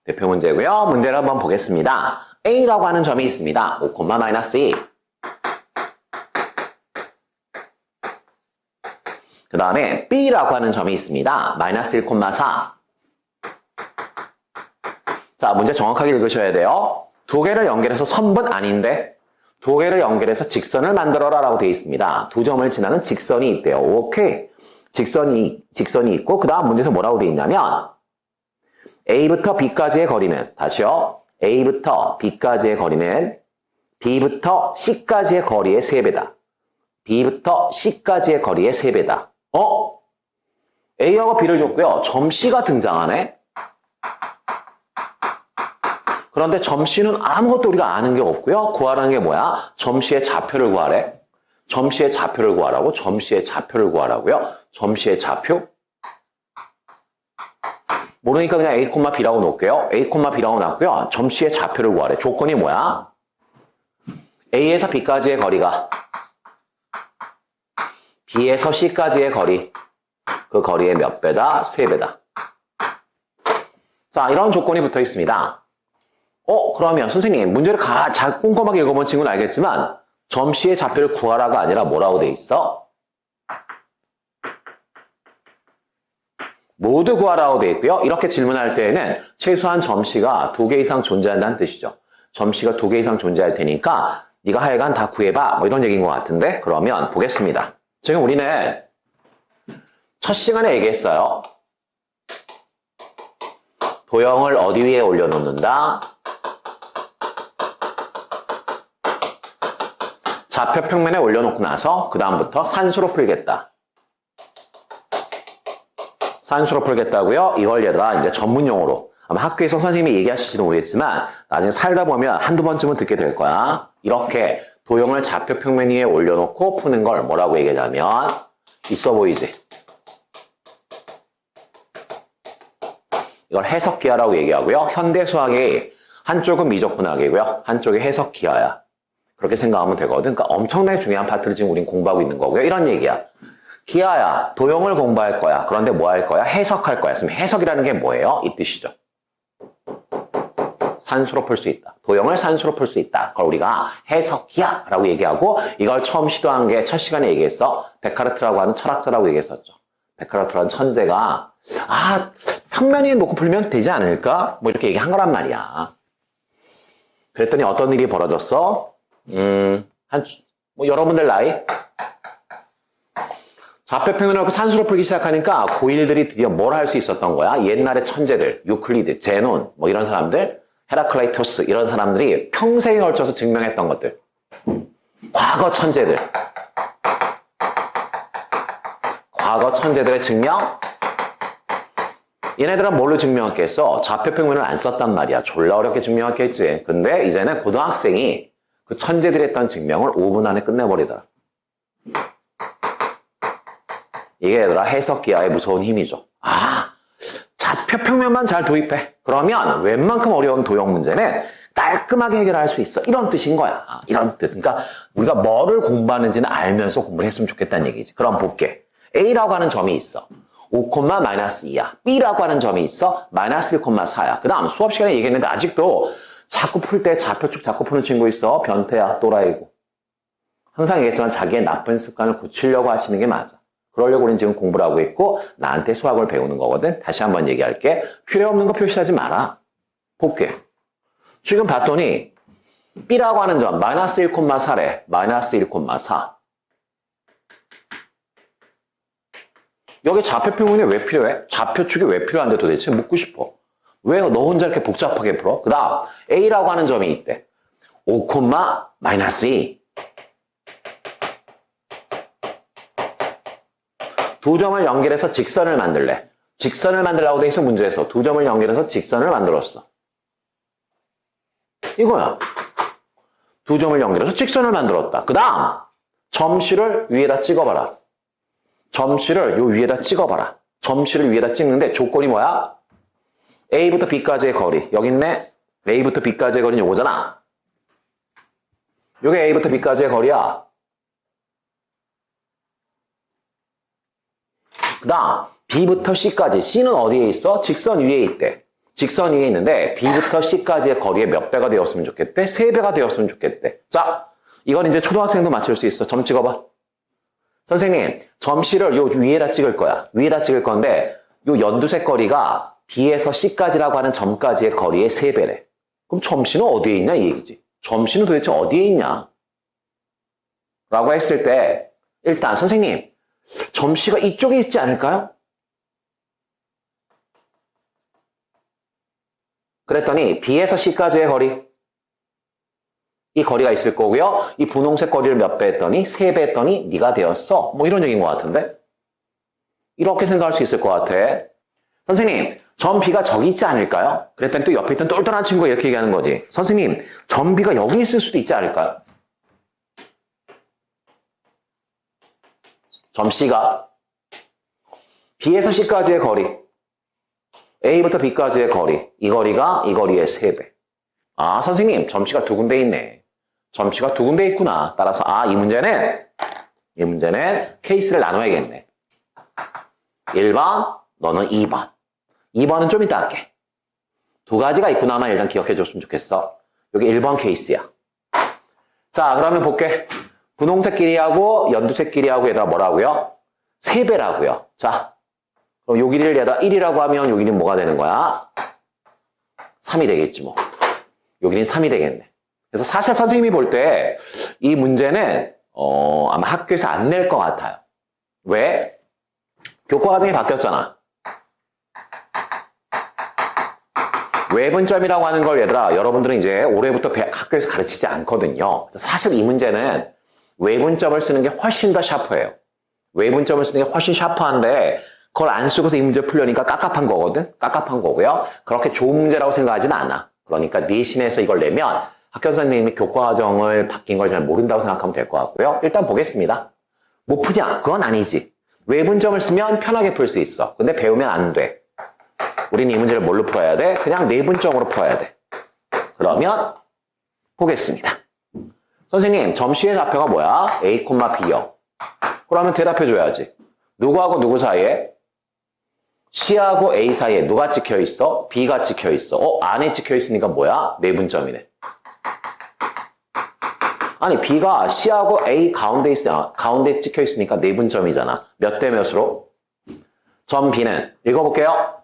대표 문제고요. 문제를 한번 보겠습니다. A라고 하는 점이 있습니다. 5, -2. 그 다음에 B라고 하는 점이 있습니다. -1,4. 자, 문제 정확하게 읽으셔야 돼요. 두 개를 연결해서 선분 아닌데 두 개를 연결해서 직선을 만들어라 라고 되어 있습니다. 두 점을 지나는 직선이 있대요. 오케이. 직선이 있고 그 다음 문제에서 뭐라고 되어 있냐면 A부터 B까지의 거리는 다시요. A부터 B까지의 거리는 B부터 C까지의 거리의 3배다. B부터 C까지의 거리의 3배다. A하고 B를 줬고요. 점 C가 등장하네. 그런데 점 C는 아무것도 우리가 아는 게 없고요. 구하라는 게 뭐야? 점 C의 좌표를 구하래. 점 C의 좌표를 구하라고? 점 C의 좌표를 구하라고요? 점 C의 좌표? 모르니까 그냥 A, B라고 놓을게요. A, B라고 놨고요. 점 C의 좌표를 구하래. 조건이 뭐야? A에서 B까지의 거리가 B에서 C까지의 거리, 그 거리의 몇 배다? 3배다. 자, 이런 조건이 붙어 있습니다. 그러면 선생님, 문제를 잘 꼼꼼하게 읽어본 친구는 알겠지만 점 C의 좌표를 구하라가 아니라 뭐라고 돼 있어? 모두 구하라고 돼 있고요. 이렇게 질문할 때에는 최소한 점 C가 2개 이상 존재한다는 뜻이죠. 점 C가 2개 이상 존재할 테니까 네가 하여간 다 구해봐. 뭐 이런 얘기인 것 같은데 그러면 보겠습니다. 지금 우리는 첫 시간에 얘기했어요. 도형을 어디 위에 올려놓는다? 좌표 평면에 올려놓고 나서 그 다음부터 산수로 풀겠다. 산수로 풀겠다고요? 이걸 얘들아 이제 전문용어로 아마 학교에서 선생님이 얘기하실지도 모르겠지만 나중에 살다 보면 한두 번쯤은 듣게 될 거야. 이렇게 도형을 좌표 평면 위에 올려놓고 푸는 걸 뭐라고 얘기하냐면 있어 보이지? 이걸 해석기하라고 얘기하고요. 현대 수학의 한쪽은 미적분학이고요. 한쪽이 해석기하야. 그렇게 생각하면 되거든. 그러니까 엄청나게 중요한 파트를 지금 우린 공부하고 있는 거고요. 이런 얘기야. 기하야, 도형을 공부할 거야. 그런데 뭐 할 거야? 해석할 거야. 그럼 해석이라는 게 뭐예요? 이 뜻이죠. 산수로 풀 수 있다. 도형을 산수로 풀 수 있다. 그걸 우리가 해석이야 라고 얘기하고 이걸 처음 시도한 게 첫 시간에 얘기했어. 데카르트라고 하는 철학자라고 얘기했었죠. 데카르트라는 천재가 평면 위에 놓고 풀면 되지 않을까? 뭐 이렇게 얘기한 거란 말이야. 그랬더니 어떤 일이 벌어졌어? 여러분들 나이? 좌표 평면을 놓고 산수로 풀기 시작하니까 고1들이 드디어 뭘 할 수 있었던 거야? 옛날의 천재들, 유클리드, 제논, 뭐 이런 사람들, 헤라클레이토스 이런 사람들이 평생에 걸쳐서 증명했던 것들. 과거 천재들. 과거 천재들의 증명? 얘네들은 뭘로 증명했겠어? 좌표 평면을 안 썼단 말이야. 졸라 어렵게 증명했겠지. 근데 이제는 고등학생이 그 천재들이 했던 증명을 5분 안에 끝내버리더라. 이게 얘들아 해석기하의 무서운 힘이죠. 좌표 평면만 잘 도입해. 그러면 웬만큼 어려운 도형 문제는 깔끔하게 해결할 수 있어. 이런 뜻인 거야. 이런 뜻. 그러니까 우리가 뭐를 공부하는지는 알면서 공부를 했으면 좋겠다는 얘기지. 그럼 볼게. A라고 하는 점이 있어. 5,-2야. B라고 하는 점이 있어. -1,4야. 그 다음 수업 시간에 얘기했는데 아직도 자꾸 풀 때 좌표축 자꾸 푸는 친구 있어. 변태야. 또라이고. 항상 얘기했지만 자기의 나쁜 습관을 고치려고 하시는 게 맞아. 그러려고 우리는 지금 공부를 하고 있고 나한테 수학을 배우는 거거든. 다시 한번 얘기할게. 필요 없는 거 표시하지 마라. 볼게. 지금 봤더니 B라고 하는 점 -1,4래. -1,4. 여기 좌표 평면이 왜 필요해? 좌표축이 왜 필요한데 도대체 묻고 싶어. 왜 너 혼자 이렇게 복잡하게 풀어? 그 다음 A라고 하는 점이 있대. 5,-2. 두 점을 연결해서 직선을 만들래. 직선을 만들라고 돼 있어 문제에서. 두 점을 연결해서 직선을 만들었어. 이거야. 두 점을 연결해서 직선을 만들었다. 그 다음 점 C를 위에다 찍어봐라. 점 C를 요 위에다 찍어봐라. 점 C를 위에다 찍는데 조건이 뭐야? A부터 B까지의 거리. 여기 있네. A부터 B까지의 거리는 요거잖아. 요게 A부터 B까지의 거리야. 그 다음 B부터 C까지. C는 어디에 있어? 직선 위에 있대. 직선 위에 있는데 B부터 C까지의 거리의 몇 배가 되었으면 좋겠대? 3배가 되었으면 좋겠대. 자, 이건 이제 초등학생도 맞출 수 있어. 점 찍어봐. 선생님, 점 C를 요 위에다 찍을 거야. 위에다 찍을 건데 요 연두색 거리가 B에서 C까지라고 하는 점까지의 거리의 3배래. 그럼 점 C는 어디에 있냐 이 얘기지. 점 C는 도대체 어디에 있냐? 라고 했을 때 일단 선생님, 점 C가 이쪽에 있지 않을까요? 그랬더니 B에서 C까지의 거리, 이 거리가 있을 거고요. 이 분홍색 거리를 몇 배 했더니 3배 했더니 네가 되었어. 뭐 이런 얘기인 것 같은데? 이렇게 생각할 수 있을 것 같아. 선생님, 점 B가 저기 있지 않을까요? 그랬더니 또 옆에 있던 똘똘한 친구가 이렇게 얘기하는 거지. 선생님, 점 B가 여기 있을 수도 있지 않을까요? 점 C가 B에서 C까지의 거리, A부터 B까지의 거리, 이 거리가 이 거리의 3배. 아, 선생님, 점 C가 두 군데 있네. 점 C가 두 군데 있구나. 따라서 이 문제는 케이스를 나눠야겠네. 1번, 너는 2번. 2번은 좀 이따 할게. 두 가지가 있구나만 일단 기억해 줬으면 좋겠어. 여기 1번 케이스야. 자, 그러면 볼게. 분홍색 길이하고 연두색 길이하고 얘들아 뭐라고요? 3배라고요. 자, 그럼 요 길이를 얘들아 1이라고 하면 요 길이는 뭐가 되는 거야? 3이 되겠지 뭐. 요 길이는 3이 되겠네. 그래서 사실 선생님이 볼 때 이 문제는 아마 학교에서 안 낼 것 같아요. 왜? 교과 과정이 바뀌었잖아. 외분점이라고 하는 걸 얘들아 여러분들은 이제 올해부터 학교에서 가르치지 않거든요. 그래서 사실 이 문제는 외분점을 쓰는 게 훨씬 더 샤프해요. 외분점을 쓰는 게 훨씬 샤프한데 그걸 안 쓰고서 이 문제 풀려니까 깝깝한 거거든. 깝깝한 거고요. 그렇게 좋은 문제라고 생각하진 않아. 그러니까 내신에서 이걸 내면 학교 선생님이 교과 과정을 바뀐 걸 잘 모른다고 생각하면 될 것 같고요. 일단 보겠습니다. 못 푸지 않아. 그건 아니지. 외분점을 쓰면 편하게 풀 수 있어. 근데 배우면 안 돼. 우리는 이 문제를 뭘로 풀어야 돼? 그냥 내분점으로 풀어야 돼. 그러면 보겠습니다. 선생님, 점 C의 좌표가 뭐야? A, B요. 그러면 대답해줘야지. 누구하고 누구 사이에? C하고 A 사이에 누가 찍혀 있어? B가 찍혀 있어. 안에 찍혀 있으니까 뭐야? 내분점이네. 아니, B가 C하고 A 가운데 찍혀 있으니까 내분점이잖아. 몇 대 몇으로? 점 B는 읽어볼게요.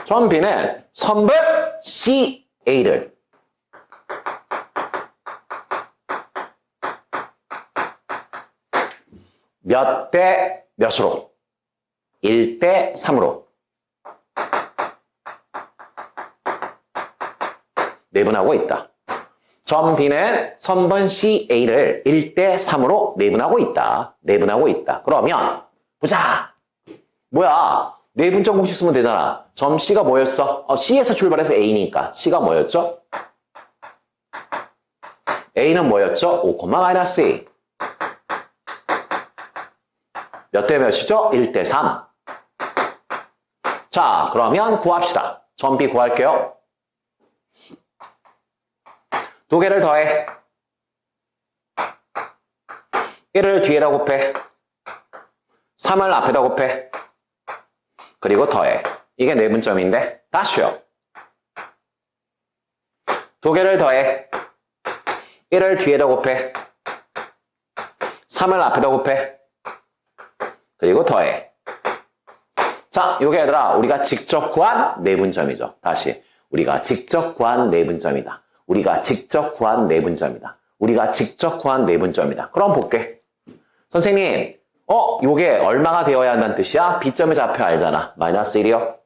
점 B는 선분 CA를 몇 대 몇으로? 1대 3으로 내분하고 있다. 점 B는 선분 CA를 1대 3으로 내분하고 있다. 내분하고 있다. 그러면 보자. 뭐야? 내분점 공식 쓰면 되잖아. 점 C가 뭐였어? C에서 출발해서 A니까 C가 뭐였죠? A는 뭐였죠? 5,-2. 몇 대 몇이죠? 1대 3. 자, 그러면 구합시다. 점 B 구할게요. 두 개를 더해. 1을 뒤에다 곱해. 3을 앞에다 곱해. 그리고 더해. 이게 내분점인데 다 쉬워. 두 개를 더해. 1을 뒤에다 곱해. 3을 앞에다 곱해. 그리고 더해. 자, 요게 얘들아 우리가 직접 구한 내분점이죠. 다시. 우리가 직접 구한 내분점이다. 우리가 직접 구한 내분점이다. 우리가 직접 구한 내분점이다. 그럼 볼게. 선생님, 요게 얼마가 되어야 한다는 뜻이야? B점의 좌표 알잖아. -1이요.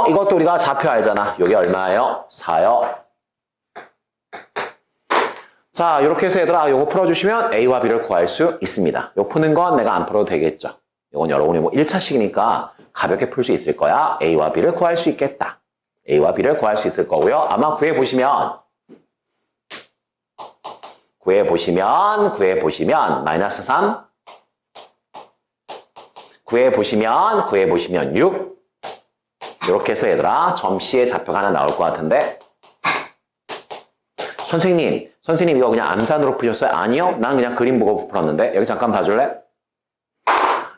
이것도 우리가 좌표 알잖아. 요게 얼마예요? 4요. 자, 이렇게 해서 얘들아 요거 풀어주시면 A와 B를 구할 수 있습니다. 요 푸는 건 내가 안 풀어도 되겠죠. 이건 여러분이 1차식이니까 가볍게 풀 수 있을 거야. A와 B를 구할 수 있겠다. A와 B를 구할 수 있을 거고요. 아마 구해보시면 -3 구해보시면 6 이렇게 해서 얘들아 점 C의 좌표가 하나 나올 것 같은데 선생님 이거 그냥 암산으로 푸셨어요? 아니요. 난 그냥 그림 보고 풀었는데 여기 잠깐 봐줄래?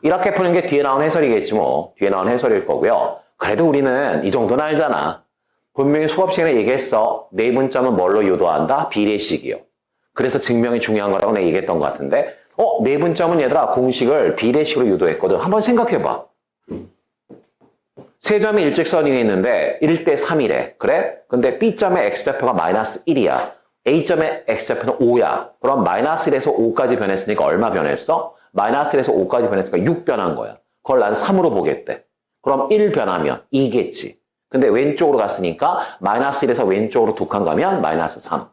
이렇게 푸는 게 뒤에 나온 해설이겠지 뭐. 뒤에 나온 해설일 거고요. 그래도 우리는 이 정도는 알잖아. 분명히 수업 시간에 얘기했어. 내분점은 뭘로 유도한다? 비례식이요. 그래서 증명이 중요한 거라고 내가 얘기했던 것 같은데 내분점은 얘들아 공식을 비례식으로 유도했거든. 한번 생각해봐. 세 점이 일직선 위에 있는데 1대 3이래. 그래? 근데 B점의 X좌표가 마이너스 1이야. A점의 X좌표는 5야. 그럼 마이너스 1에서 5까지 변했으니까 얼마 변했어? 마이너스 1에서 5까지 변했으니까 6 변한 거야. 그걸 난 3으로 보겠대. 그럼 1 변하면 2겠지. 근데 왼쪽으로 갔으니까 마이너스 1에서 왼쪽으로 2칸 가면 마이너스 3.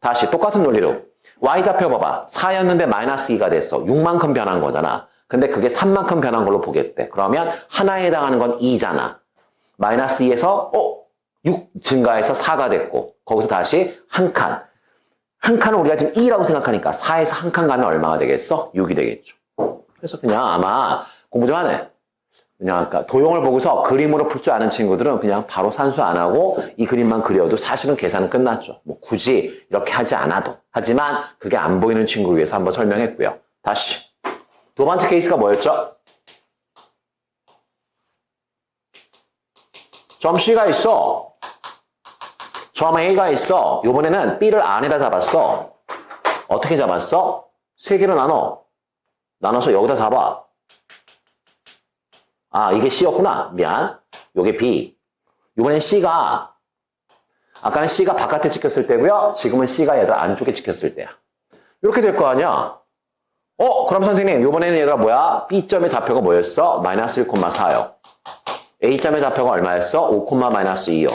다시 똑같은 논리로 Y좌표 봐봐. 4였는데 마이너스 2가 됐어. 6만큼 변한 거잖아. 근데 그게 3만큼 변한 걸로 보겠대. 그러면 하나에 해당하는 건 2잖아. 마이너스 2에서 6 증가해서 4가 됐고 거기서 다시 한 칸. 한 칸은 우리가 지금 2라고 생각하니까 4에서 한 칸 가면 얼마가 되겠어? 6이 되겠죠. 그래서 그냥 아마 공부 좀 하네. 그냥 아까 도형을 보고서 그림으로 풀 줄 아는 친구들은 그냥 바로 산수 안 하고 이 그림만 그려도 사실은 계산은 끝났죠. 뭐 굳이 이렇게 하지 않아도. 하지만 그게 안 보이는 친구를 위해서 한번 설명했고요. 다시. 두 번째 케이스가 뭐였죠? 점 C가 있어. 점 A가 있어. 이번에는 B를 안에다 잡았어. 어떻게 잡았어? 세 개로 나눠서 여기다 잡아. 아, 이게 C였구나. 미안. 요게 B. 이번엔 C가, 아까는 C가 바깥에 찍혔을 때고요. 지금은 C가 얘들 안쪽에 찍혔을 때야. 이렇게 될 거 아니야? 그럼 선생님, 이번에는 얘가 뭐야? B점의 좌표가 뭐였어? 마이너스 1,4요. A점의 좌표가 얼마였어? 5, 마이너스 2요.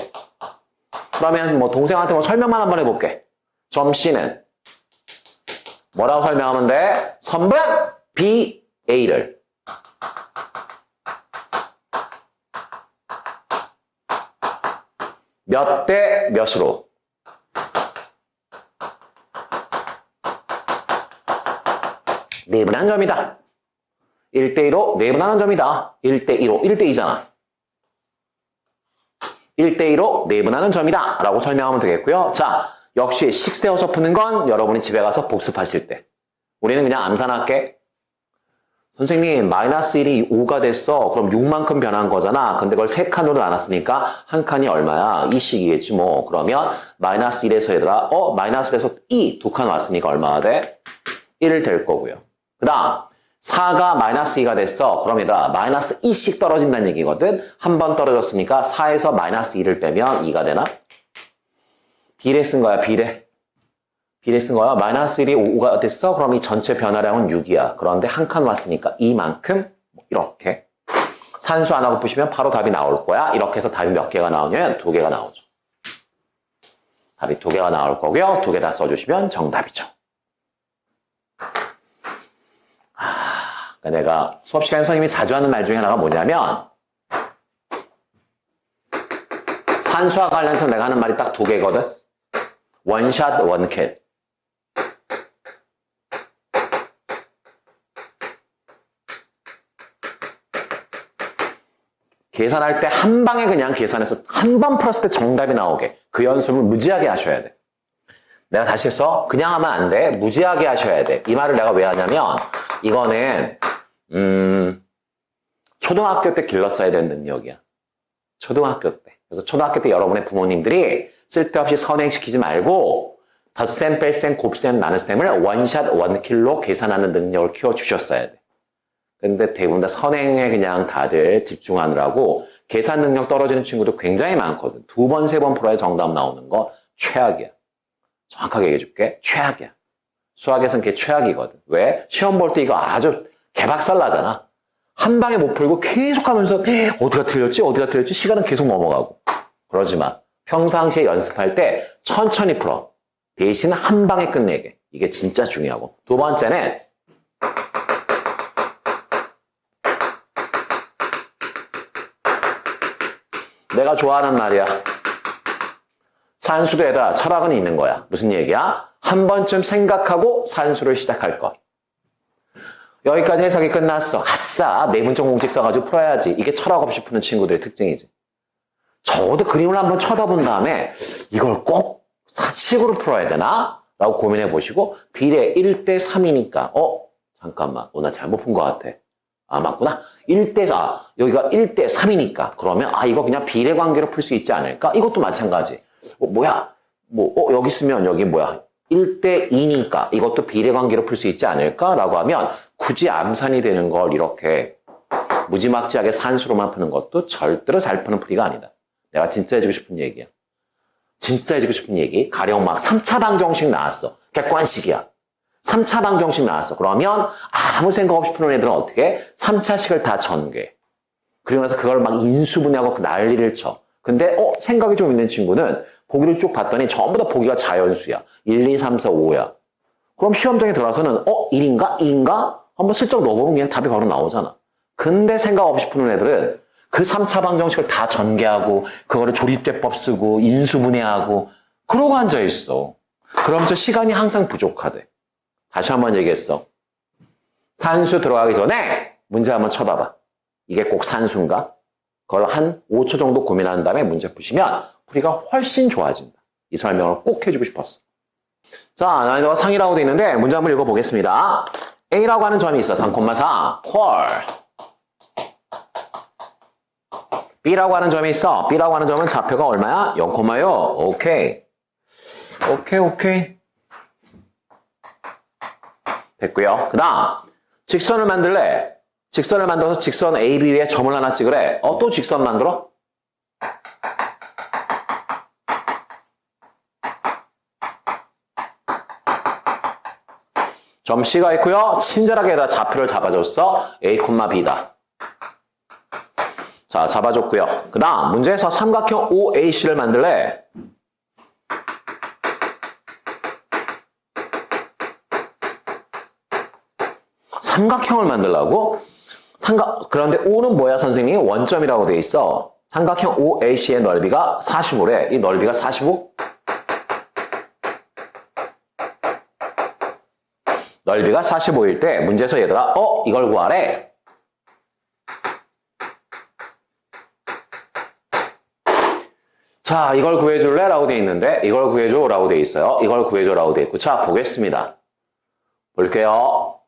그러면 뭐 동생한테 뭐 설명만 한번 해볼게. 점 C는 뭐라고 설명하면 돼? 선분 B, A를 몇 대 몇으로? 내분한 점이다. 1대2로 내분하는 점이다. 1대2로 1대2잖아. 1대2로 내분하는 점이다 라고 설명하면 되겠고요. 자, 역시 식세워서 푸는 건 여러분이 집에 가서 복습하실 때 우리는 그냥 암산할게. 선생님 마이너스 1이 5가 됐어. 그럼 6만큼 변한 거잖아. 근데 그걸 3칸으로 나눴으니까 한 칸이 얼마야? 2씩이겠지 뭐. 그러면 마이너스 1에서 얘들아 마이너스 1에서 2 두 칸 왔으니까 얼마가 돼? 1 될 거고요. 그 다음 4가 마이너스 2가 됐어. 그럼 얘들아 마이너스 2씩 떨어진다는 얘기거든. 한 번 떨어졌으니까 4에서 마이너스 2를 빼면 2가 되나? 비례 쓴 거야. 비례 쓴 거야. 마이너스 1이 5가 됐어. 그럼 이 전체 변화량은 6이야. 그런데 한 칸 왔으니까 이만큼 이렇게 산수 안 하고 푸시면 바로 답이 나올 거야. 이렇게 해서 답이 몇 개가 나오냐면 2개가 나오죠. 답이 2개가 나올 거고요. 2개 다 써주시면 정답이죠. 그러니까 내가 수업 시간에 선생님이 자주 하는 말 중에 하나가 뭐냐면 산수와 관련해서 내가 하는 말이 딱 2개거든. 원샷 원킬. 계산할 때 한 방에 그냥 계산해서 한 번 풀었을 때 정답이 나오게 그 연습을 무지하게 하셔야 돼. 내가 다시 해서 그냥 하면 안 돼. 무지하게 하셔야 돼. 이 말을 내가 왜 하냐면 이거는 초등학교 때 길렀어야 되는 능력이야. 초등학교 때. 그래서 초등학교 때 여러분의 부모님들이 쓸데없이 선행시키지 말고 덧셈, 뺄셈, 곱셈, 나눗셈을 원샷, 원킬로 계산하는 능력을 키워주셨어야 돼. 근데 대부분 다 선행에 그냥 다들 집중하느라고 계산 능력 떨어지는 친구도 굉장히 많거든. 2번, 3번 풀어야 정답 나오는 거 최악이야. 정확하게 얘기해줄게. 최악이야. 수학에서는 그게 최악이거든. 왜? 시험 볼 때 이거 아주 개박살 나잖아. 한 방에 못 풀고 계속 하면서 어디가 틀렸지? 시간은 계속 넘어가고. 그러지 마. 평상시에 연습할 때 천천히 풀어. 대신 한 방에 끝내게. 이게 진짜 중요하고. 두 번째는 내가 좋아하는 말이야. 산수도에다 철학은 있는 거야. 무슨 얘기야? 한 번쯤 생각하고 산수를 시작할 것. 여기까지 해석이 끝났어. 아싸, 내분적 공식 써가지고 풀어야지. 이게 철학 없이 푸는 친구들의 특징이지. 적어도 그림을 한번 쳐다본 다음에 이걸 꼭 식으로 풀어야 되나? 라고 고민해 보시고 비례 1대 3이니까 잠깐만. 나 잘못 푼 것 같아. 아, 맞구나. 1대4. 여기가 1대3이니까. 그러면, 이거 그냥 비례관계로 풀 수 있지 않을까? 이것도 마찬가지. 뭐야? 여기 쓰면 여기 뭐야? 1대2니까 이것도 비례관계로 풀 수 있지 않을까? 라고 하면 굳이 암산이 되는 걸 이렇게 무지막지하게 산수로만 푸는 것도 절대로 잘 푸는 풀이가 아니다. 내가 진짜 해주고 싶은 얘기야. 진짜 해주고 싶은 얘기. 가령 막 3차 방정식 나왔어. 객관식이야. 3차 방정식 나왔어. 그러면 아무 생각 없이 푸는 애들은 어떻게? 3차식을 다 전개. 그리고 나서 그걸 막 인수분해하고 난리를 쳐. 근데 생각이 좀 있는 친구는 보기를 쭉 봤더니 전부 다 보기가 자연수야. 1, 2, 3, 4, 5야. 그럼 시험장에 들어가서는 1인가? 2인가? 한번 슬쩍 넣어보면 그냥 답이 바로 나오잖아. 근데 생각 없이 푸는 애들은 그 3차 방정식을 다 전개하고 그거를 조립대법 쓰고 인수분해하고 그러고 앉아있어. 그러면서 시간이 항상 부족하대. 다시 한번 얘기했어. 산수 들어가기 전에 문제 한번 쳐봐봐. 이게 꼭 산수인가? 그걸 한 5초 정도 고민한 다음에 문제 푸시면 풀이가 훨씬 좋아진다. 이 설명을 꼭 해주고 싶었어. 자, 난이도가 상이라고 돼 있는데 문제 한번 읽어보겠습니다. A라고 하는 점이 있어. 3,4 콜. B라고 하는 점이 있어. B라고 하는 점은 좌표가 얼마야? 0,6. 오케이. 오케이. 됐고요. 그 다음 직선을 만들래. 직선을 만들어서 직선 AB 위에 점을 하나 찍으래. 또 직선 만들어? 점 C가 있고요. 친절하게 다 좌표를 잡아줬어. A, B다. 자, 잡아줬고요. 그 다음 문제에서 삼각형 OAC를 만들래. 삼각형을 만들라고? 그런데 O는 뭐야, 선생님? 원점이라고 돼 있어. 삼각형 OAC의 넓이가 45래. 이 넓이가 45? 넓이가 45일 때 문제에서 얘들아, 이걸 구하래. 자, 이걸 구해줄래? 라고 돼 있는데, 이걸 구해줘? 라고 돼 있어요. 이걸 구해줘? 라고 돼 있고. 자, 보겠습니다. 볼게요.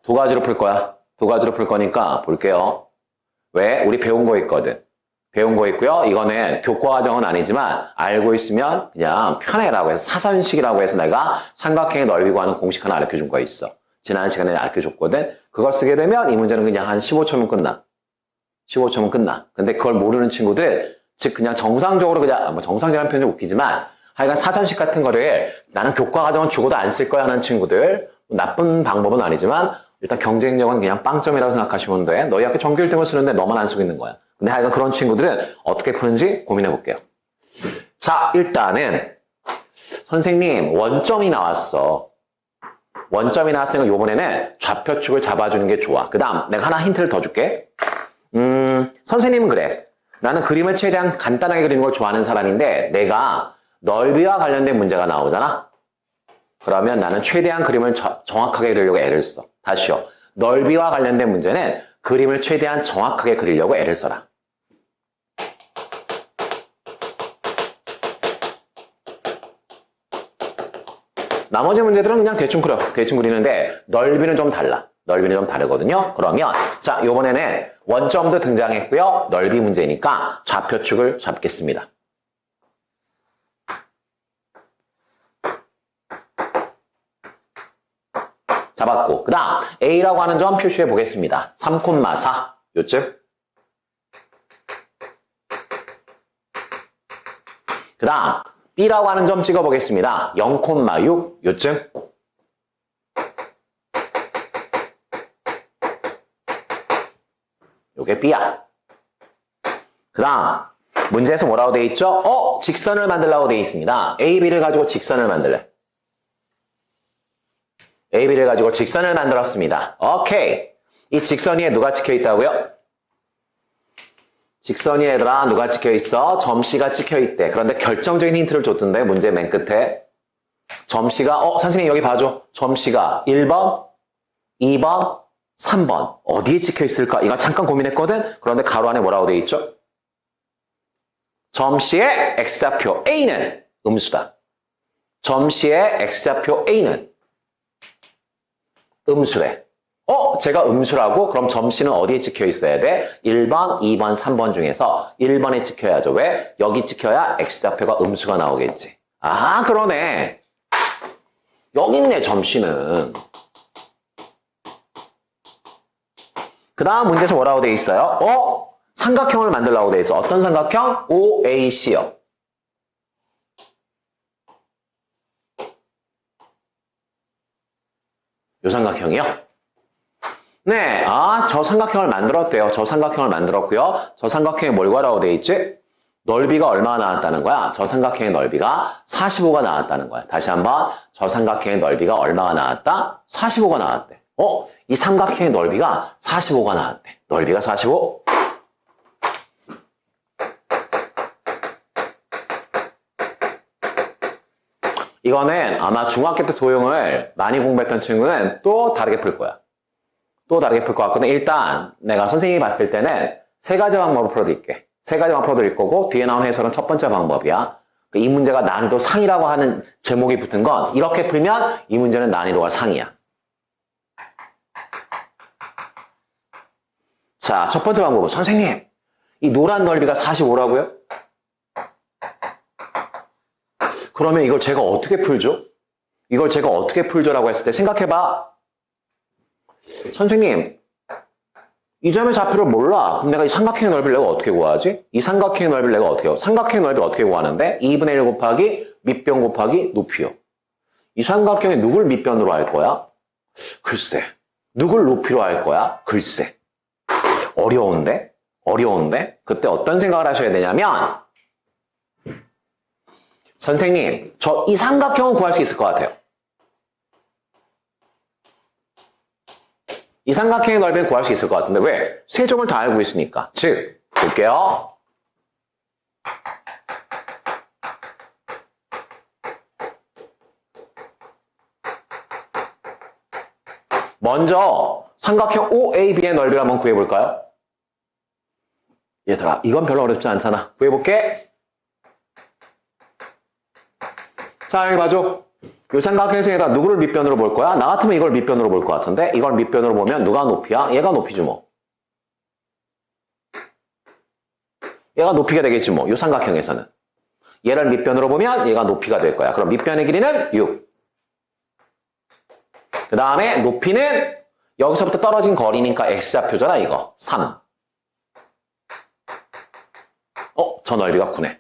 두 가지로 풀 거야. 두 가지로 풀 거니까 볼게요. 왜? 우리 배운 거 있거든. 배운 거 있고요. 이거는 교과 과정은 아니지만 알고 있으면 그냥 편해라고 해서 사선식이라고 해서 내가 삼각형의 넓이 구하는 공식 하나 알려준 거 있어. 지난 시간에 알려줬거든. 그걸 쓰게 되면 이 문제는 그냥 한 15초면 끝나. 15초면 끝나. 근데 그걸 모르는 친구들, 즉 그냥 정상적으로 그냥 정상적인 표현이 웃기지만 하여간 사선식 같은 거를 나는 교과 과정은 죽어도 안 쓸 거야 하는 친구들, 나쁜 방법은 아니지만 일단 경쟁력은 그냥 빵점이라고 생각하시면 돼. 너희 학교 전교 1등을 쓰는데 너만 안 쓰고 있는 거야. 근데 하여간 그런 친구들은 어떻게 푸는지 고민해 볼게요. 자, 일단은 선생님 원점이 나왔어. 원점이 나왔으니까 이번에는 좌표축을 잡아주는 게 좋아. 그 다음 내가 하나 힌트를 더 줄게. 선생님은 그래. 나는 그림을 최대한 간단하게 그리는 걸 좋아하는 사람인데 내가 넓이와 관련된 문제가 나오잖아. 그러면 나는 최대한 그림을 정확하게 그리려고 애를 써. 다시요. 넓이와 관련된 문제는 그림을 최대한 정확하게 그리려고 애를 써라. 나머지 문제들은 그냥 대충 그려. 대충 그리는데 넓이는 좀 달라. 넓이는 좀 다르거든요. 그러면 자, 이번에는 원점도 등장했고요. 넓이 문제니까 좌표축을 잡겠습니다. 잡았고 그 다음 A라고 하는 점 표시해 보겠습니다. 3,4 요쯤. 그 다음 B라고 하는 점 찍어 보겠습니다. 0,6 요쯤. 요게 B야. 그 다음 문제에서 뭐라고 돼 있죠? 직선을 만들라고 돼 있습니다. A, B를 가지고 직선을 만들래. A, B를 가지고 직선을 만들었습니다. 오케이. 이 직선 위에 누가 찍혀 있다고요? 직선 위에 얘들아 누가 찍혀 있어? 점 C가 찍혀 있대. 그런데 결정적인 힌트를 줬던데 문제 맨 끝에 점 C가 선생님 여기 봐줘. 점 C가 1번, 2번, 3번 어디에 찍혀 있을까? 이거 잠깐 고민했거든? 그런데 가로 안에 뭐라고 돼 있죠? 점 C의 X좌표 A는 음수다. 점 C의 X좌표 A는 음수래. 제가 음수라고? 그럼 점씨는 어디에 찍혀 있어야 돼? 1번, 2번, 3번 중에서 1번에 찍혀야죠. 왜? 여기 찍혀야 X좌표가 음수가 나오겠지. 아, 그러네. 여기 있네, 점씨는. 그 다음 문제에서 뭐라고 돼 있어요? 삼각형을 만들라고 돼 있어. 어떤 삼각형? OAC요. 요 삼각형이요? 네, 저 삼각형을 만들었대요. 저 삼각형을 만들었고요. 저 삼각형에 뭘 구하라고 돼 있지? 넓이가 얼마나 나왔다는 거야? 저 삼각형의 넓이가 45가 나왔다는 거야. 다시 한번, 저 삼각형의 넓이가 얼마가 나왔다? 45가 나왔대. 이 삼각형의 넓이가 45가 나왔대. 넓이가 45. 이거는 아마 중학교 때 도형을 많이 공부했던 친구는 또 다르게 풀 거야. 또 다르게 풀 것 같거든. 일단 내가 선생님이 봤을 때는 세 가지 방법으로 풀어드릴게. 세 가지 방법으로 풀어드릴 거고 뒤에 나온 해설은 첫 번째 방법이야. 이 문제가 난이도 상이라고 하는 제목이 붙은 건 이렇게 풀면 이 문제는 난이도가 상이야. 자, 첫 번째 방법은 선생님, 이 노란 넓이가 45라고요? 그러면 이걸 제가 어떻게 풀죠? 이걸 제가 어떻게 풀죠라고 했을 때 생각해봐. 선생님, 이 점의 좌표를 몰라. 그럼 내가 이 삼각형의 넓이를 내가 어떻게 구하지? 이 삼각형의 넓이를 내가 어떻게 구하지? 삼각형의 넓이를 어떻게 구하는데? 2분의 1 곱하기 밑변 곱하기 높이요. 이 삼각형에 누굴 밑변으로 할 거야? 글쎄. 누굴 높이로 할 거야? 글쎄. 어려운데? 어려운데? 그때 어떤 생각을 하셔야 되냐면 선생님, 저 이 삼각형은 구할 수 있을 것 같아요. 이 삼각형의 넓이는 구할 수 있을 것 같은데 왜? 세점을 다 알고 있으니까. 즉, 볼게요. 먼저 삼각형 OAB의 넓이를 한번 구해볼까요? 얘들아, 이건 별로 어렵지 않잖아. 구해볼게. 자, 여기 봐줘. 이 삼각형에다 누구를 밑변으로 볼 거야? 나 같으면 이걸 밑변으로 볼 것 같은데 이걸 밑변으로 보면 누가 높이야? 얘가 높이지 뭐. 얘가 높이가 되겠지 뭐. 이 삼각형에서는. 얘를 밑변으로 보면 얘가 높이가 될 거야. 그럼 밑변의 길이는 6. 그 다음에 높이는 여기서부터 떨어진 거리니까 X좌표잖아 이거. 3. 저 넓이가 9네.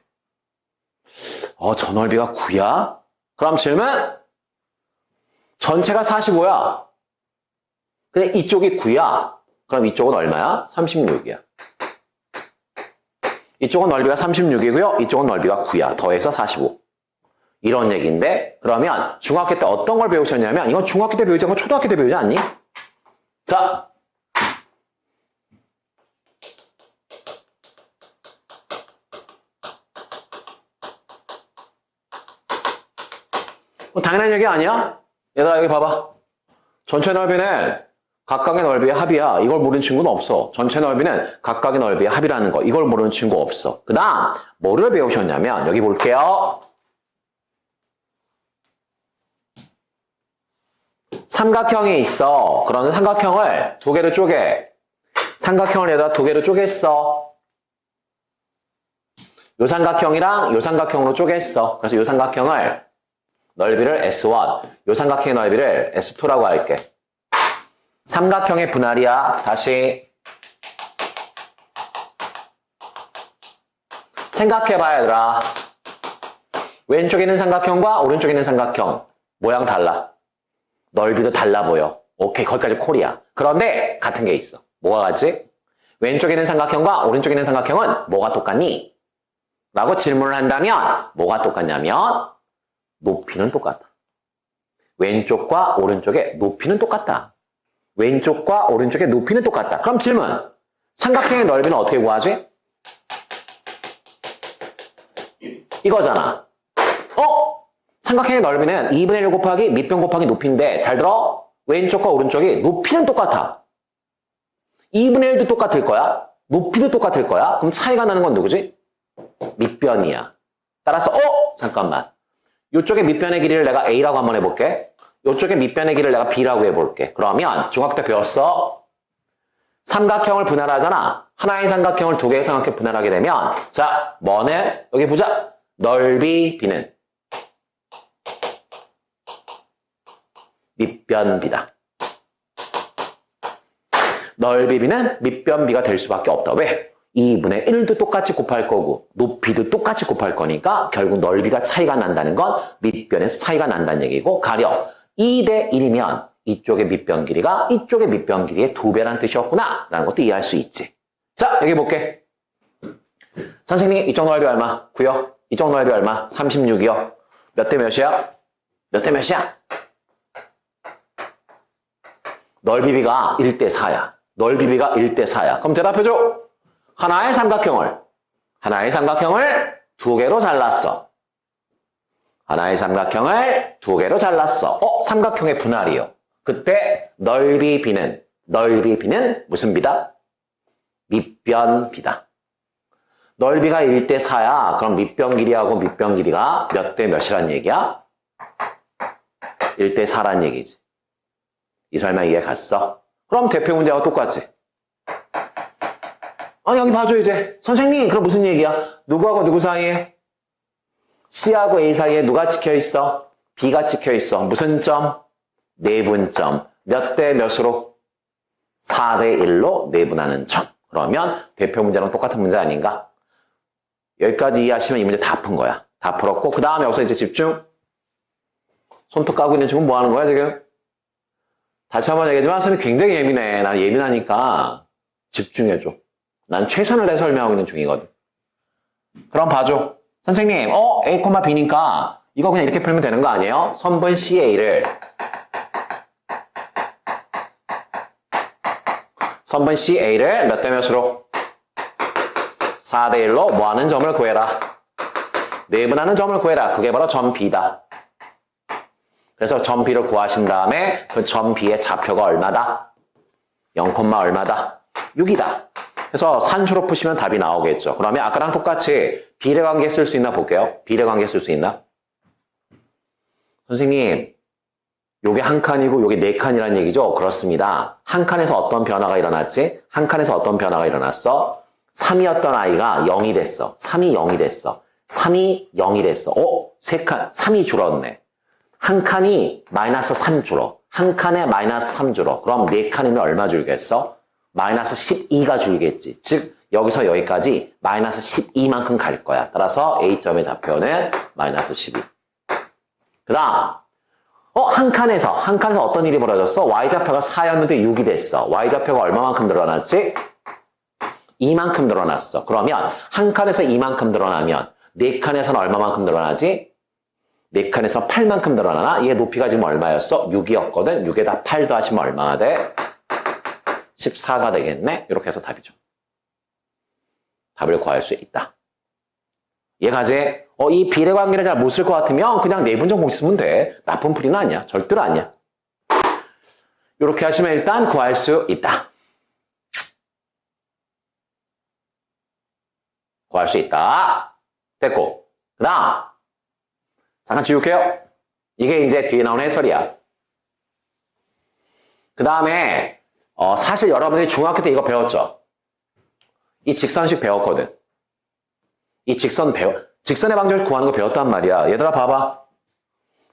저 넓이가 9야? 그럼 질문? 전체가 45야. 근데 이쪽이 9야. 그럼 이쪽은 얼마야? 36이야. 이쪽은 넓이가 36이고요. 이쪽은 넓이가 9야. 더해서 45. 이런 얘기인데 그러면 중학교 때 어떤 걸 배우셨냐면 이건 중학교 때 배우지 않고 초등학교 때 배우지 않니? 자. 당연한 얘기 아니야? 얘들아 여기 봐봐. 전체 넓이는 각각의 넓이의 합이야. 이걸 모르는 친구는 없어. 전체 넓이는 각각의 넓이의 합이라는 거. 이걸 모르는 친구 없어. 그 다음 뭐를 배우셨냐면 여기 볼게요. 삼각형이 있어. 그러면 삼각형을 두 개로 쪼개. 삼각형을 얘들아 두 개로 쪼갰어. 요 삼각형이랑 요 삼각형으로 쪼갰어. 그래서 요 삼각형을 넓이를 S1, 요 삼각형의 넓이를 S2라고 할게. 삼각형의 분할이야. 다시 생각해봐 얘들아. 왼쪽에 있는 삼각형과 오른쪽에 있는 삼각형 모양 달라. 넓이도 달라 보여. 오케이, 거기까지 콜이야. 그런데 같은 게 있어. 뭐가 같지? 왼쪽에 있는 삼각형과 오른쪽에 있는 삼각형은 뭐가 똑같니? 라고 질문을 한다면 뭐가 똑같냐면 높이는 똑같다. 왼쪽과 오른쪽의 높이는 똑같다. 왼쪽과 오른쪽의 높이는 똑같다. 그럼 질문. 삼각형의 넓이는 어떻게 구하지? 이거잖아. 삼각형의 넓이는 2분의 1 곱하기 밑변 곱하기 높이인데 잘 들어? 왼쪽과 오른쪽이 높이는 똑같아. 2분의 1도 똑같을 거야. 높이도 똑같을 거야. 그럼 차이가 나는 건 누구지? 밑변이야. 따라서 잠깐만. 이쪽의 밑변의 길이를 내가 A라고 한번 해볼게. 이쪽에 밑변의 길이를 내가 B라고 해볼게. 그러면 중학교 때 배웠어. 삼각형을 분할하잖아. 하나의 삼각형을 두 개의 삼각형 분할하게 되면 자, 뭐는? 여기 보자. 넓이 B는 밑변 B다. 넓이 B는 밑변 B가 될 수밖에 없다. 왜? 2분의 1도 똑같이 곱할 거고 높이도 똑같이 곱할 거니까 결국 넓이가 차이가 난다는 건 밑변에서 차이가 난다는 얘기고 가령 2대 1이면 이쪽의 밑변 길이가 이쪽의 밑변 길이의 2배라는 뜻이었구나 라는 것도 이해할 수 있지. 자, 여기 볼게. 선생님, 이쪽 넓이 얼마? 9요. 이쪽 넓이 얼마? 36이요. 몇 대 몇이야? 몇 대 몇이야? 넓이 B가 1대 4야. 넓이 B가 1대 4야. 그럼 대답해줘. 하나의 삼각형을 두 개로 잘랐어. 하나의 삼각형을 두 개로 잘랐어. 삼각형의 분할이요. 그때 넓이 B는 무슨 B다? 밑변 B다. 넓이가 1대 4야. 그럼 밑변 길이하고 밑변 길이가 몇 대 몇이란 얘기야? 1대 4란 얘기지. 이 설명 이해 갔어? 그럼 대표 문제하고 똑같지. 여기 봐줘 이제. 선생님, 그럼 무슨 얘기야? 누구하고 누구 사이에? C하고 A 사이에 누가 찍혀있어? B가 찍혀있어. 무슨 점? 내분점. 몇 대 몇으로? 4대 1로 내분하는 점. 그러면 대표 문제랑 똑같은 문제 아닌가? 여기까지 이해하시면 이 문제 다 푼 거야. 다 풀었고 그 다음에 여기서 이제 집중. 손톱 까고 있는 친구는 뭐 하는 거야 지금? 다시 한번 얘기하지만 선생님이 굉장히 예민해. 난 예민하니까 집중해줘. 난 최선을 다해 설명하고 있는 중이거든. 그럼 봐줘. 선생님, A, B니까 이거 그냥 이렇게 풀면 되는 거 아니에요? 선분 CA를 몇 대 몇으로? 4대 1로 뭐 하는 점을 구해라. 내분하는 점을 구해라. 그게 바로 점 B다. 그래서 점 B를 구하신 다음에 그 점 B의 좌표가 얼마다? 0, 얼마다? 6이다. 그래서 산수로 푸시면 답이 나오겠죠. 그러면 아까랑 똑같이 비례관계 쓸 수 있나 볼게요. 비례관계 쓸 수 있나? 선생님, 요게 한 칸이고 요게 네 칸이라는 얘기죠? 그렇습니다. 한 칸에서 어떤 변화가 일어났지? 한 칸에서 어떤 변화가 일어났어? 3이었던 아이가 0이 됐어. 3이 0이 됐어. 3이 0이 됐어. 세 칸, 3이 줄었네. 한 칸이 마이너스 3 줄어. 한 칸에 마이너스 3 줄어. 그럼 네 칸이면 얼마 줄겠어? 마이너스 12가 줄겠지. 즉 여기서 여기까지 마이너스 12만큼 갈 거야. 따라서 A점의 좌표는 마이너스 12. 그 다음 한 칸에서 어떤 일이 벌어졌어? Y좌표가 4였는데 6이 됐어. Y좌표가 얼마만큼 늘어났지? 2만큼 늘어났어. 그러면 한 칸에서 2만큼 늘어나면 네 칸에서는 얼마만큼 늘어나지? 네 칸에서 8만큼 늘어나나? 얘 높이가 지금 얼마였어? 6이었거든. 6에다 8 더하시면 얼마가 돼? 14가 되겠네? 이렇게 해서 답이죠. 답을 구할 수 있다. 얘가지? 이 비례관계를 잘 못 쓸 것 같으면 그냥 내분점 공식 쓰면 돼. 나쁜 풀이는 아니야. 절대로 아니야. 이렇게 하시면 일단 구할 수 있다. 구할 수 있다. 됐고. 그 다음. 잠깐 지울게요. 이게 이제 뒤에 나오는 해설이야. 그 다음에 사실 여러분들이 중학교 때 이거 배웠죠? 이 직선식 배웠거든. 이 직선의 방정식 구하는 거 배웠단 말이야. 얘들아 봐봐.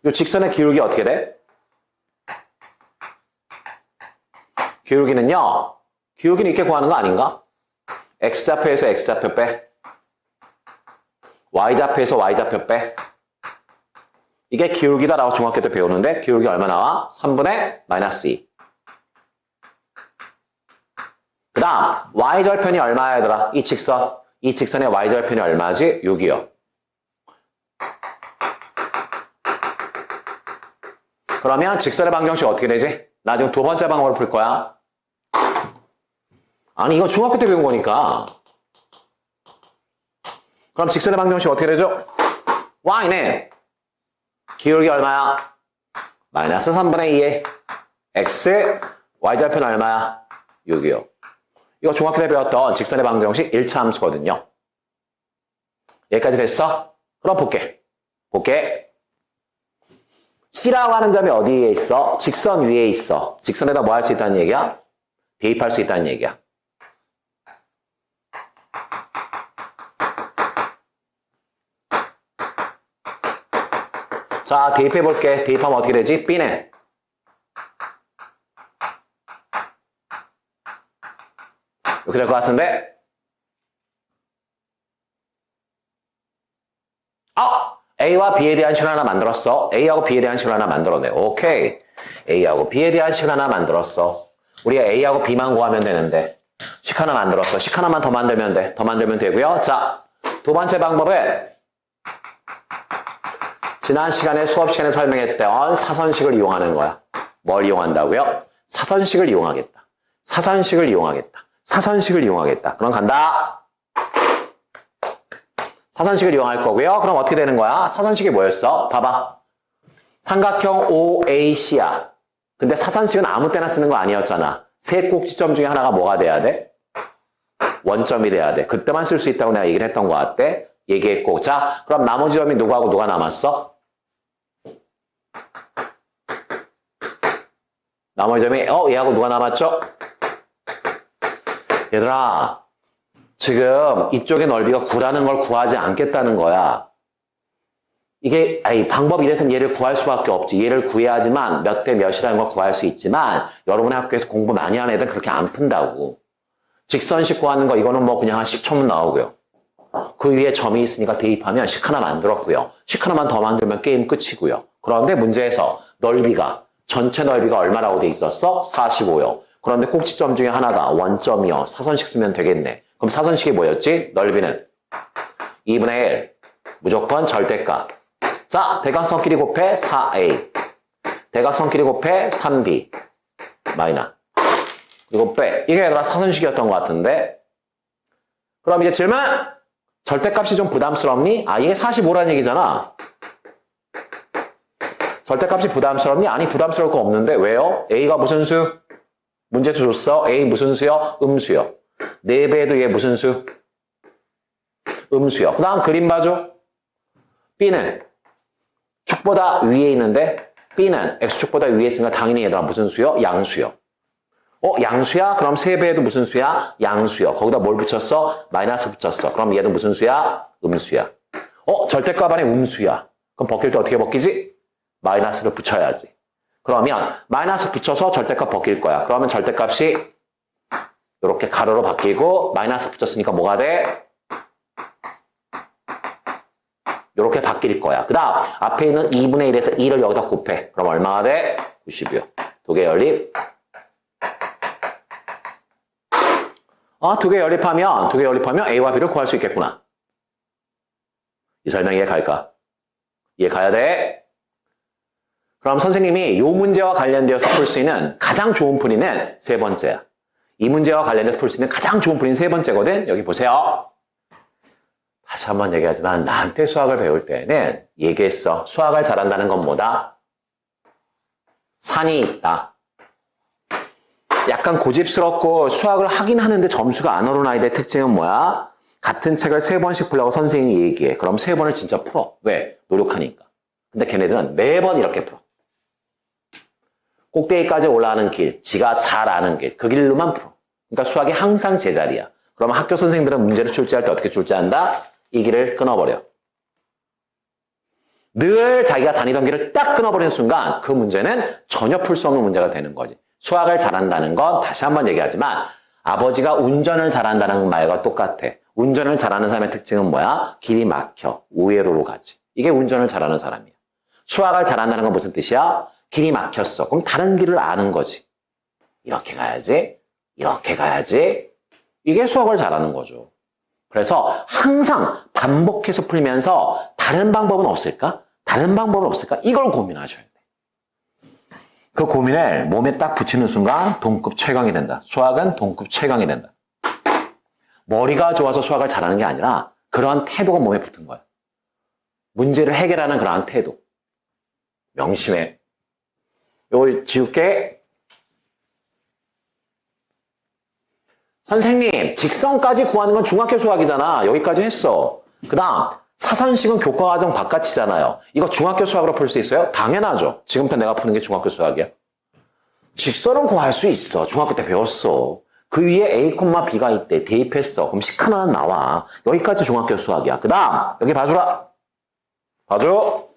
이 직선의 기울기 어떻게 돼? 기울기는 이렇게 구하는 거 아닌가? X좌표에서 X좌표 빼. Y좌표에서 Y좌표 빼. 이게 기울기다라고 중학교 때 배우는데 기울기 얼마 나와? 3분의 마이너스 2. 그 다음 Y절편이 얼마야 얘들아? 이 직선의 Y절편이 얼마지? 6이요. 그러면 직선의 방정식 어떻게 되지? 나 지금 두 번째 방법으로 풀 거야. 아니 이거 중학교 때 배운 거니까. 그럼 직선의 방정식 어떻게 되죠? Y는 기울기 얼마야? 마이너스 3분의 2에 X, Y절편 얼마야? 6이요. 이거 중학교 때 배웠던 직선의 방정식 1차 함수거든요. 여기까지 됐어? 그럼 볼게. C라고 하는 점이 어디에 있어? 직선 위에 있어. 직선에다 뭐 할 수 있다는 얘기야? 대입할 수 있다는 얘기야. 자, 대입해볼게. 대입하면 어떻게 되지? B는 이렇게 될 것 같은데? A와 B에 대한 식을 하나 만들었어. A하고 B에 대한 식을 하나 만들었네. 오케이. A하고 B에 대한 식을 하나 만들었어. 우리가 A하고 B만 구하면 되는데 식 하나 만들었어. 식 하나만 더 만들면 돼. 더 만들면 되고요. 자, 두 번째 방법은 지난 시간에 수업 시간에 설명했던 사선식을 이용하는 거야. 뭘 이용한다고요? 사선식을 이용하겠다. 사선식을 이용하겠다. 사선식을 이용하겠다. 그럼 간다. 사선식을 이용할 거고요. 그럼 어떻게 되는 거야? 사선식이 뭐였어? 봐봐. 삼각형 OAC야. 근데 사선식은 아무 때나 쓰는 거 아니었잖아. 세 꼭지점 중에 하나가 뭐가 돼야 돼? 원점이 돼야 돼. 그때만 쓸 수 있다고 내가 얘기를 했던 거 같아. 얘기했고. 자, 그럼 나머지 점이 누구하고 누가 남았어? 나머지 점이 얘하고 누가 남았죠? 얘들아, 지금 이쪽의 넓이가 9라는 걸 구하지 않겠다는 거야. 이게 방법 이래서 얘를 구할 수밖에 없지. 얘를 구해야지만 몇 대 몇이라는 걸 구할 수 있지만 여러분의 학교에서 공부 많이 하는 애들은 그렇게 안 푼다고. 직선식 구하는 거 이거는 뭐 그냥 한 10초면 나오고요. 그 위에 점이 있으니까 대입하면 식 하나 만들었고요. 식 하나만 더 만들면 게임 끝이고요. 그런데 문제에서 넓이가 전체 넓이가 얼마라고 돼 있었어? 45요. 그런데 꼭지점 중에 하나가 원점이요. 사선식 쓰면 되겠네. 그럼 사선식이 뭐였지? 넓이는 2분의 1. 무조건 절대값. 자, 대각선끼리 곱해 4a. 대각선끼리 곱해 3b. 마이너. 그리고 빼. 이게 얘들아 사선식이었던 것 같은데. 그럼 이제 질문! 절대값이 좀 부담스럽니? 이게 45라는 얘기잖아. 절대값이 부담스럽니? 아니, 부담스러울 거 없는데. 왜요? a가 무슨 수? 문제수 줬어. a 무슨 수요? 음수요. 4배에도 얘 무슨 수? 음수요. 그 다음 그림 봐줘. b는 축보다 위에 있는데 b는 x축보다 위에 있으니까 당연히 얘들아 무슨 수요? 양수요. 양수야? 그럼 3배에도 무슨 수야? 양수요. 거기다 뭘 붙였어? 마이너스 붙였어. 그럼 얘도 무슨 수야? 음수야. 절대값 안에 음수야. 그럼 벗길 때 어떻게 벗기지? 마이너스를 붙여야지. 그러면 마이너스 붙여서 절대값 벗길 거야. 그러면 절대값이 이렇게 가로로 바뀌고 마이너스 붙였으니까 뭐가 돼? 이렇게 바뀔 거야. 그 다음 앞에 있는 2분의 1에서 2를 여기다 곱해. 그럼 얼마가 돼? 90이요. 두 개 연립. 두 개 연립하면 A와 B를 구할 수 있겠구나. 이 설명 이해 갈까? 이해 가야 돼? 그럼 선생님이 이 문제와 관련되어서 풀 수 있는 가장 좋은 풀이는 세 번째야. 이 문제와 관련돼서 풀 수 있는 가장 좋은 풀이는 세 번째거든. 여기 보세요. 다시 한번 얘기하지만 나한테 수학을 배울 때는 얘기했어. 수학을 잘한다는 건 뭐다? 산이 있다. 약간 고집스럽고 수학을 하긴 하는데 점수가 안 오른 아이들의 특징은 뭐야? 같은 책을 3번씩 풀라고 선생님이 얘기해. 그럼 3번을 진짜 풀어. 왜? 노력하니까. 근데 걔네들은 매번 이렇게 풀어. 꼭대기까지 올라가는 길, 지가 잘 아는 길, 그 길로만 풀어. 그러니까 수학이 항상 제자리야. 그러면 학교 선생님들은 문제를 출제할 때 어떻게 출제한다? 이 길을 끊어버려. 늘 자기가 다니던 길을 딱 끊어버리는 순간 그 문제는 전혀 풀 수 없는 문제가 되는 거지. 수학을 잘한다는 건 다시 한번 얘기하지만 아버지가 운전을 잘한다는 말과 똑같아. 운전을 잘하는 사람의 특징은 뭐야? 길이 막혀. 우회로로 가지. 이게 운전을 잘하는 사람이야. 수학을 잘한다는 건 무슨 뜻이야? 길이 막혔어. 그럼 다른 길을 아는 거지. 이렇게 가야지. 이렇게 가야지. 이게 수학을 잘하는 거죠. 그래서 항상 반복해서 풀면서 다른 방법은 없을까? 다른 방법은 없을까? 이걸 고민하셔야 돼. 그 고민을 몸에 딱 붙이는 순간 동급 최강이 된다. 수학은 동급 최강이 된다. 머리가 좋아서 수학을 잘하는 게 아니라 그러한 태도가 몸에 붙은 거야. 문제를 해결하는 그러한 태도. 명심해. 요거 지울게. 선생님, 직선까지 구하는 건 중학교 수학이잖아. 여기까지 했어. 그 다음 사선식은 교과과정 바깥이잖아요. 이거 중학교 수학으로 풀 수 있어요? 당연하죠. 지금부터 내가 푸는 게 중학교 수학이야. 직선은 구할 수 있어. 중학교 때 배웠어. 그 위에 A, B가 있대. 대입했어. 그럼 식 하나는 나와. 여기까지 중학교 수학이야. 그 다음 여기 봐주라. 봐줘.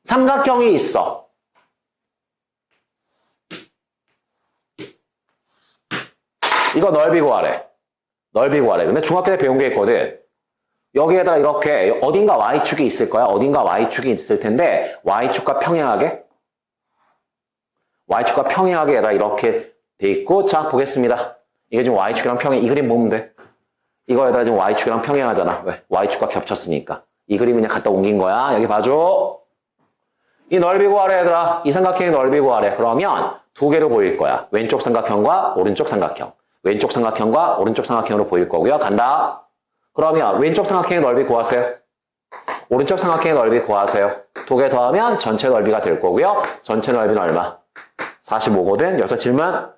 삼각형이 있어. 이거 넓이 구하래. 넓이 구하래. 근데 중학교 때 배운 게 있거든. 여기에다가 이렇게 어딘가 Y축이 있을 거야. 어딘가 Y축이 있을 텐데 Y축과 평행하게 에다 이렇게 돼 있고 자 보겠습니다. 이게 지금 Y축이랑 평행 이 그림 보면 돼. 이거에다가 지금 Y축이랑 평행하잖아. 왜? Y축과 겹쳤으니까. 이 그림 그냥 갖다 옮긴 거야. 여기 봐줘. 이 넓이 구하래 얘들아. 이 삼각형의 넓이 구하래. 그러면 두 개로 보일 거야. 왼쪽 삼각형과 오른쪽 삼각형. 왼쪽 삼각형과 오른쪽 삼각형으로 보일 거고요. 간다. 그러면 왼쪽 삼각형의 넓이 구하세요. 오른쪽 삼각형의 넓이 구하세요. 두 개 더하면 전체 넓이가 될 거고요. 전체 넓이는 얼마? 45거든. 여기서 질문.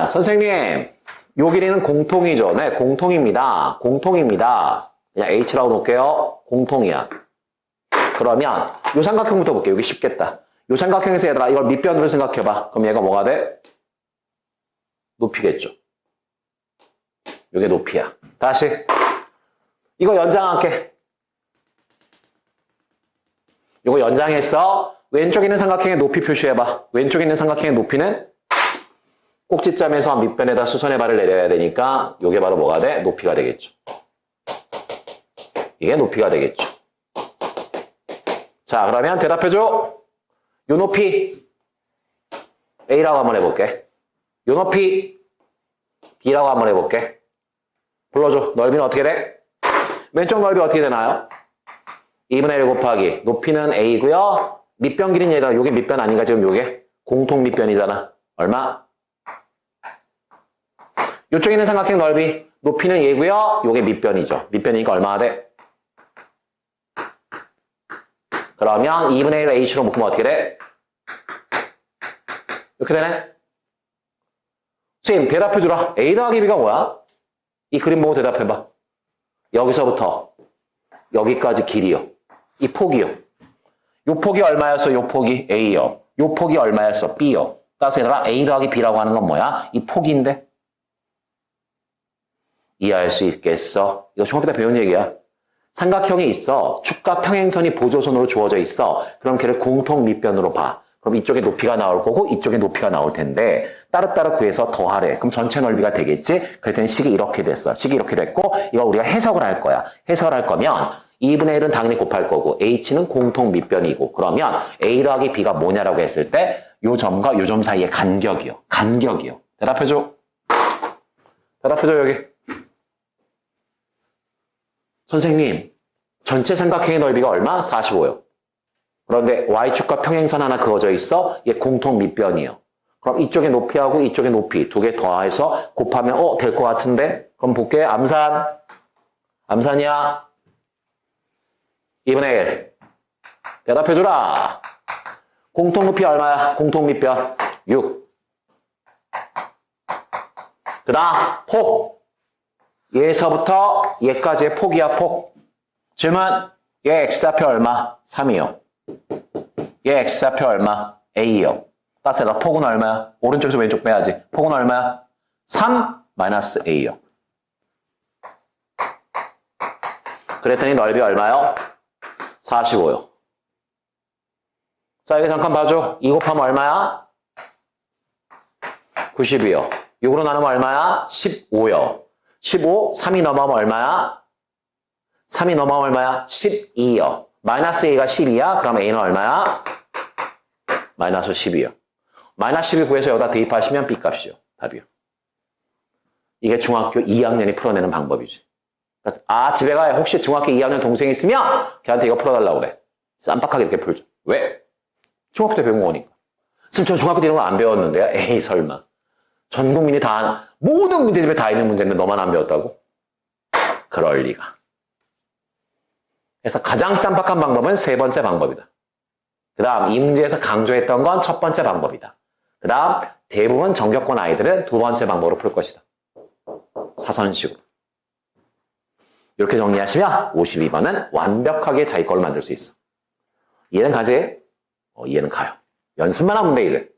선생님, 요 길이는 공통이죠. 네, 공통입니다. 그냥 H라고 놓을게요. 공통이야. 그러면 요 삼각형부터 볼게요. 여기 쉽겠다. 요 삼각형에서 얘들아 이걸 밑변으로 생각해봐. 그럼 얘가 뭐가 돼? 높이겠죠. 요게 높이야. 다시 이거 연장할게. 요거 연장했어. 왼쪽에 있는 삼각형의 높이 표시해봐. 왼쪽에 있는 삼각형의 높이는 꼭지점에서 밑변에다 수선의 발을 내려야 되니까 요게 바로 뭐가 돼? 높이가 되겠죠. 이게 높이가 되겠죠. 자, 그러면 대답해줘. 요 높이 A라고 한번 해볼게. 요 높이 B라고 한번 해볼게. 불러줘. 넓이는 어떻게 돼? 왼쪽 넓이 어떻게 되나요? 2분의 1 곱하기 높이는 A고요. 밑변 길이는 얘가 요게 밑변 아닌가 지금 요게? 공통 밑변이잖아. 얼마? 요쪽에 있는 삼각형 넓이 높이는 얘고요. 요게 밑변이죠. 밑변이니까 얼마나 돼? 그러면 2분의 1 H로 묶으면 어떻게 돼? 이렇게 되네? 선생님 대답해주라. A 더하기 B가 뭐야? 이 그림 보고 대답해봐. 여기서부터 여기까지 길이요. 이 폭이요. 요 폭이 얼마였어? 요 폭이 A요. 요 폭이 얼마였어? B요. 따라서 얘들아 A 더하기 B라고 하는 건 뭐야? 이 폭인데? 이해할 수 있겠어? 이거 중학교 때 배운 얘기야. 삼각형이 있어. 축과 평행선이 보조선으로 주어져 있어. 그럼 걔를 공통 밑변으로 봐. 그럼 이쪽에 높이가 나올 거고 이쪽에 높이가 나올 텐데 따로따로 구해서 더하래. 그럼 전체 넓이가 되겠지? 그랬더니 식이 이렇게 됐어. 식이 이렇게 됐고 이거 우리가 해석을 할 거야. 해석을 할 거면 2분의 1은 당연히 곱할 거고 H는 공통 밑변이고 그러면 A 더하기 B가 뭐냐라고 했을 때 요 점과 요 점 사이의 간격이요. 대답해줘. 여기. 선생님, 전체 삼각형의 넓이가 얼마? 45요. 그런데 Y축과 평행선 하나 그어져 있어? 얘 공통 밑변이요. 그럼 이쪽의 높이하고 이쪽의 높이 두 개 더해서 곱하면 될 것 같은데? 그럼 볼게. 암산이야. 2분의 1. 대답해주라. 공통 높이 얼마야? 공통 밑변 6. 그 다음 폭. 얘에서부터 얘까지의 폭이야. 폭. 질문. 얘 X좌표 얼마? 3이요. 얘 X좌표 얼마? A요. 따스해라. 폭은 얼마야? 오른쪽에서 왼쪽 빼야지. 폭은 얼마야? 3 마이너스 A요. 그랬더니 넓이 얼마요? 45요. 자, 여기 잠깐 봐줘. 2 곱하면 얼마야? 90이요. 6으로 나누면 얼마야? 15요. 15, 3이 넘어가면 얼마야? 3이 넘어가면 얼마야? 12요. 마이너스 A가 12야? 그럼 A는 얼마야? 마이너스 12요. 마이너스 12 구해서 여기다 대입하시면 B값이요. 답이요. 이게 중학교 2학년이 풀어내는 방법이지. 집에 가요. 혹시 중학교 2학년 동생이 있으면 걔한테 이거 풀어달라고 그래. 쌈박하게 이렇게 풀죠. 왜? 중학교 때 배운 거니까. 지금 저 중학교 때 이런 거 안 배웠는데요? 에이 설마. 전 국민이 다 모든 문제집에 다 있는 문제인데 너만 안 배웠다고? 그럴 리가. 그래서 가장 쌈박한 방법은 세 번째 방법이다. 그 다음 이 문제에서 강조했던 건 첫 번째 방법이다. 그 다음 대부분 정격권 아이들은 두 번째 방법으로 풀 것이다. 사선식으로. 이렇게 정리하시면 52번은 완벽하게 자기 걸로 만들 수 있어. 이해는 가지? 이해는 가요. 연습만 하면 돼, 이제.